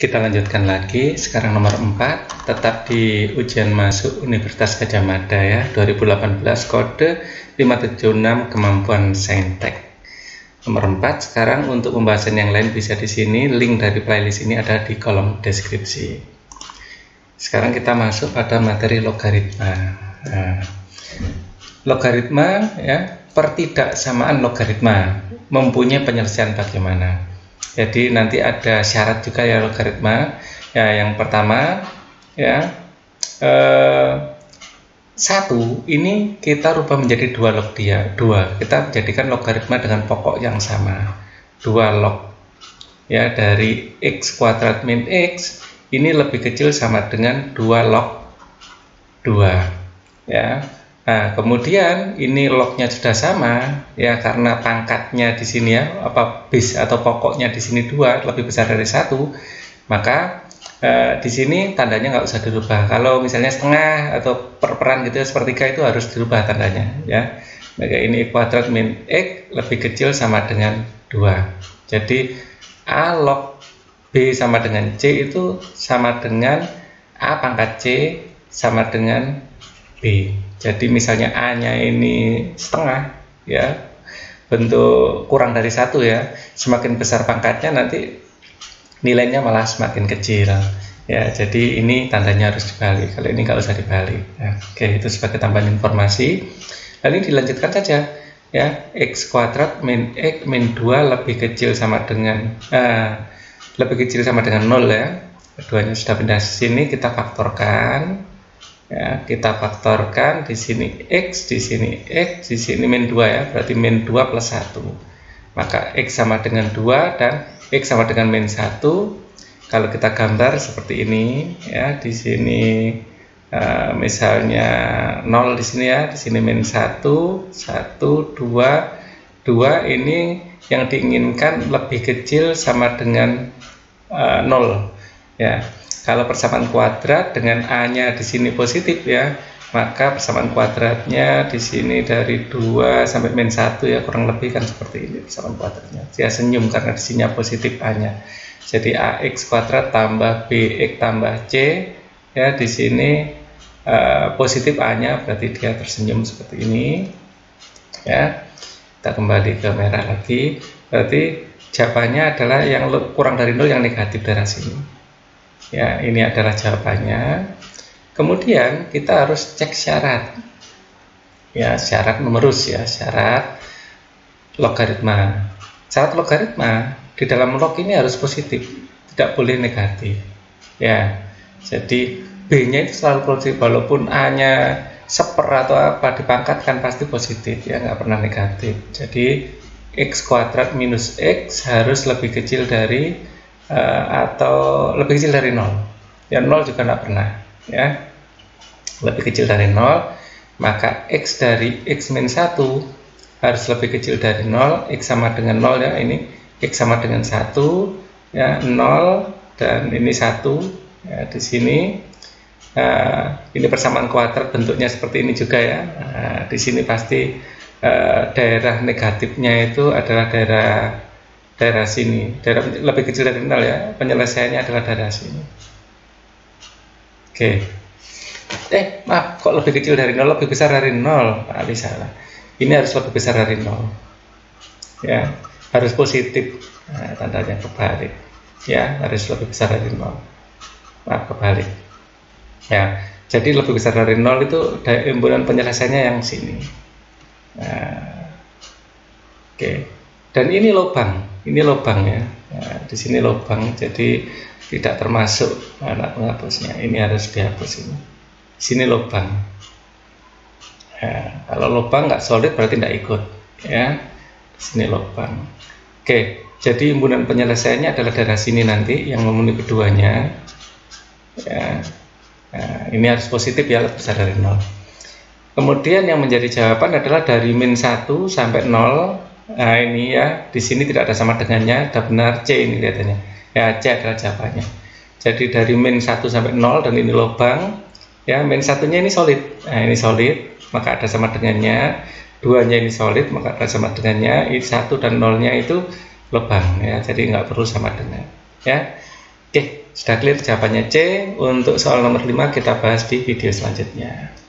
Kita lanjutkan lagi, sekarang nomor 4, tetap di ujian masuk Universitas Gadjah Mada ya, 2018 kode 576 kemampuan saintek. Nomor 4, sekarang untuk pembahasan yang lain bisa di sini, link dari playlist ini ada di kolom deskripsi. Sekarang kita masuk pada materi logaritma. Nah, logaritma ya, pertidaksamaan logaritma mempunyai penyelesaian bagaimana? Jadi nanti ada syarat juga ya logaritma. Ya, yang pertama ya 1 ini kita rubah menjadi 2 log dia. 2 kita jadikan logaritma dengan pokok yang sama. 2 log ya dari x kuadrat min x ini lebih kecil sama dengan 2 log 2 ya. Nah, kemudian ini lognya sudah sama ya, karena pangkatnya di sini ya, base atau pokoknya di sini 2 lebih besar dari 1, maka di sini tandanya nggak usah dirubah. Kalau misalnya setengah atau perperan gitu ya, sepertiga itu harus dirubah tandanya ya. Maka ini kuadrat min x lebih kecil sama dengan 2. Jadi a log b sama dengan c itu sama dengan a pangkat c sama dengan b. Jadi misalnya A-nya ini setengah ya, bentuk kurang dari 1 ya, semakin besar pangkatnya nanti nilainya malah semakin kecil ya. Jadi ini tandanya harus dibalik, kalau ini nggak usah dibalik ya. Oke, itu sebagai tambahan informasi. Lalu dilanjutkan saja ya, x kuadrat min x min 2 lebih kecil sama dengan 0 ya. Keduanya sudah pindah ke sini, kita faktorkan. Ya, kita faktorkan di sini x, di sini x, di sini min 2 ya, berarti min 2 plus 1. Maka x sama dengan 2 dan x sama dengan min 1. Kalau kita gambar seperti ini ya, di sini misalnya 0 di sini ya, di sini min 1, 1, 2, 2 ini yang diinginkan lebih kecil sama dengan 0 ya. Kalau persamaan kuadrat dengan A-nya di sini positif ya, maka persamaan kuadratnya di sini dari 2 sampai min 1 ya, kurang lebih kan seperti ini persamaan kuadratnya. Dia senyum karena di sini positif A-nya. Jadi AX kuadrat tambah BX tambah C ya, di sini positif A-nya, berarti dia tersenyum seperti ini. Ya. Kita kembali ke merah lagi. Berarti jawabannya adalah yang kurang dari 0 yang negatif dari sini. Ya, ini adalah jawabannya. Kemudian kita harus cek syarat. Ya, syarat numerus ya, syarat logaritma. Syarat logaritma di dalam log ini harus positif, tidak boleh negatif. Ya, jadi B-nya itu selalu positif, walaupun A-nya seper atau apa dipangkatkan pasti positif ya, nggak pernah negatif. Jadi x kuadrat minus x harus lebih kecil dari atau lebih kecil dari 0 ya, 0 juga tidak pernah ya, lebih kecil dari 0, maka x dari x min 1 harus lebih kecil dari 0, x sama dengan 0 ya, ini x sama dengan 1 ya, 0 dan ini 1 ya, di sini ini persamaan kuadrat bentuknya seperti ini juga ya. Di sini pasti daerah negatifnya itu adalah daerah sini, daerah lebih kecil dari 0 ya, penyelesaiannya adalah daerah sini. Oke. Maaf, kok lebih kecil dari 0, lebih besar dari 0? Bisa lah. Ini harus lebih besar dari 0. Ya, harus positif. Nah, tandanya kebalik. Ya, harus lebih besar dari 0. Maaf, kebalik. Ya, jadi lebih besar dari 0 itu imbunan penyelesaiannya yang sini. Nah, oke. Dan ini lubang ya. Nah, di sini lubang, jadi tidak termasuk anak penghapusnya. Ini harus dihapus ini. Di sini lubang. Nah, kalau lubang nggak solid berarti tidak ikut ya. Di sini lubang. Oke, jadi imbunan penyelesaiannya adalah daerah sini nanti yang memenuhi keduanya. Ya. Nah, ini harus positif ya, lebih besar dari 0. Kemudian yang menjadi jawaban adalah dari min 1 sampai 0. Nah, ini ya, di sini tidak ada sama dengannya, ada benar C ini kelihatannya. Ya, C adalah jawabannya. Jadi dari min 1 sampai 0 dan ini lubang. Ya, min 1-nya ini solid. Nah, ini solid, maka ada sama dengannya. 2-nya ini solid, maka ada sama dengannya. Ini 1 dan 0-nya itu lubang ya. Jadi nggak perlu sama dengan. Ya. Oke. sudah clear jawabannya C. Untuk soal nomor 5 kita bahas di video selanjutnya.